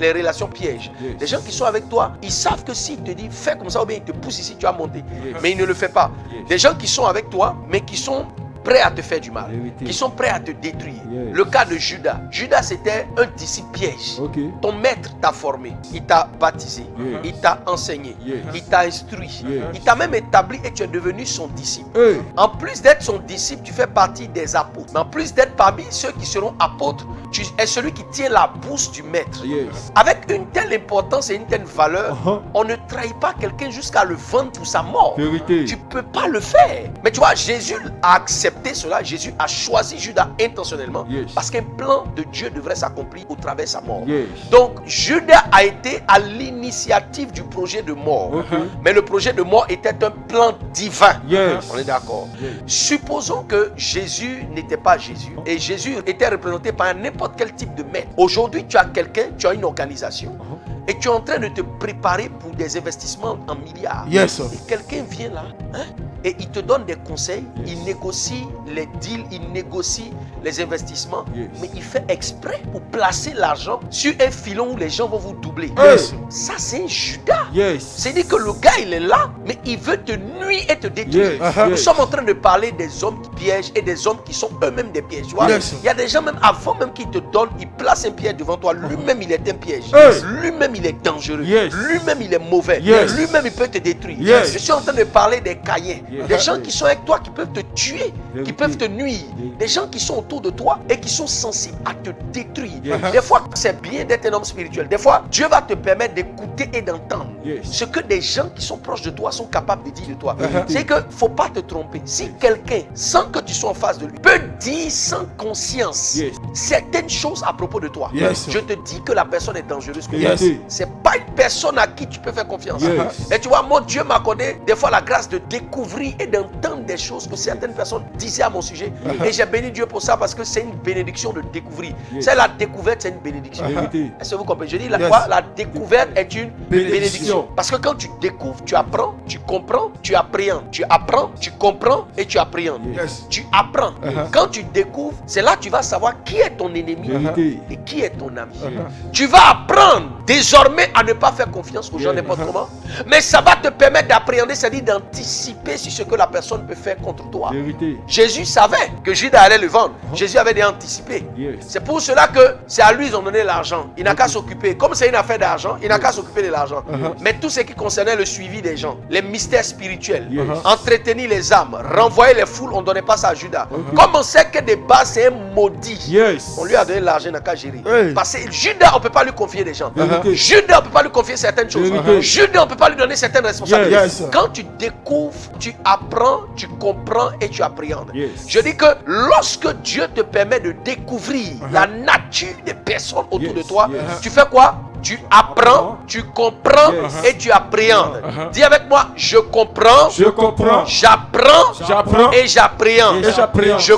les relations pièges. Les gens qui sont avec toi, ils savent que s'ils te disent fais comme ça ou bien ils te poussent ici, tu vas monter. Mais ils ne le font pas. Des gens qui sont avec toi, mais qui sont prêts à te faire du mal, qui sont prêts à te détruire. Le cas de Judas. Judas, c'était un disciple piège. Ton maître t'a formé, il t'a baptisé, il t'a enseigné, il t'a instruit, il t'a même établi et tu es devenu son disciple. En plus d'être son disciple, tu fais partie des apôtres. Mais en plus d'être parmi ceux qui seront apôtres, tu es celui qui tient la bourse du maître. Avec une telle importance et une telle valeur, on ne trahit pas quelqu'un jusqu'à le vendre pour sa mort. Tu ne peux pas le faire. Mais tu vois, Jésus a accepté cela. Jésus a choisi Judas intentionnellement parce qu'un plan de Dieu devrait s'accomplir au travers de sa mort. Donc Judas a été à l'initiative du projet de mort. Mais le projet de mort était un plan divin. On est d'accord. Supposons que Jésus n'était pas Jésus et Jésus était représenté par n'importe quel type de maître. Aujourd'hui, tu as quelqu'un, tu as une organisation et tu es en train de te préparer pour des investissements en milliards. Et quelqu'un vient là, et il te donne des conseils, il négocie les deals, il négocie les investissements, mais il fait exprès pour placer l'argent sur un filon où les gens vont vous doubler. Ça, c'est un Judas. C'est-à-dire que le gars, il est là, mais il veut te nuire et te détruire. Nous sommes en train de parler des hommes qui piègent et des hommes qui sont eux-mêmes des pièges. Tu vois? Il y a des gens, même avant même qu'ils te donnent, ils placent un piège devant toi. Lui-même, il est un piège. Lui-même, il est dangereux. Lui-même, il est mauvais. Lui-même, il peut te détruire. Je suis en train de parler des Caïens. Des gens qui sont avec toi, qui peuvent te tuer, qui peuvent te nuire. Des gens qui sont autour de toi et qui sont sensibles à te détruire. Des fois, c'est bien d'être un homme spirituel. Des fois, Dieu va te permettre d'écouter et d'entendre ce que des gens qui sont proches de toi sont capables de dire de toi. C'est qu'il ne faut pas te tromper. Si quelqu'un, sans que tu sois en face de lui, peut dire sans conscience certaines choses à propos de toi, je te dis que la personne est dangereuse. C'est pas une personne à qui tu peux faire confiance. Et tu vois, mon Dieu m'a accordé des fois la grâce de découvrir et d'entendre des choses que certaines personnes disaient à mon sujet. Et j'ai béni Dieu pour ça parce que c'est une bénédiction de découvrir. C'est la découverte, c'est une bénédiction. Est-ce que vous comprenez? Je dis la découverte est une bénédiction. Parce que quand tu découvres, tu apprends, tu comprends, tu appréhendes. Tu apprends, tu comprends et tu appréhendes. Tu apprends. Quand tu découvres, c'est là que tu vas savoir qui est ton ennemi et qui est ton ami. Tu vas apprendre désormais à ne pas faire confiance aux gens n'importe comment. Mais ça va te permettre d'appréhender, c'est-à-dire d'anticiper sur ce que la personne peut faire contre toi. Jésus savait que Judas allait le vendre. Jésus avait déjà anticipé. C'est pour cela que c'est à lui qu'ils ont donné l'argent. Il n'a qu'à s'occuper. Comme c'est une affaire d'argent, il n'a qu'à s'occuper de l'argent. Mais tout ce qui concernait le suivi des gens, les mystères spirituels, entretenir les âmes, renvoyer les foules, on ne donnait pas ça à Judas. Comme on sait que de base c'est un maudit, on lui a donné l'argent, il n'a qu'à gérer. Parce que Judas, on ne peut pas lui confier des gens. Judas, on ne peut pas lui confier certaines choses. Judas, on ne peut pas lui donner certaines responsabilités. Quand tu découvres, tu apprends, tu comprends et tu appréhendes. Je dis que lorsque Dieu te permet de découvrir la nature des personnes autour de toi, tu fais quoi? Tu apprends, tu comprends et tu appréhendes. Dis avec moi, je comprends, j'apprends et j'appréhende. Je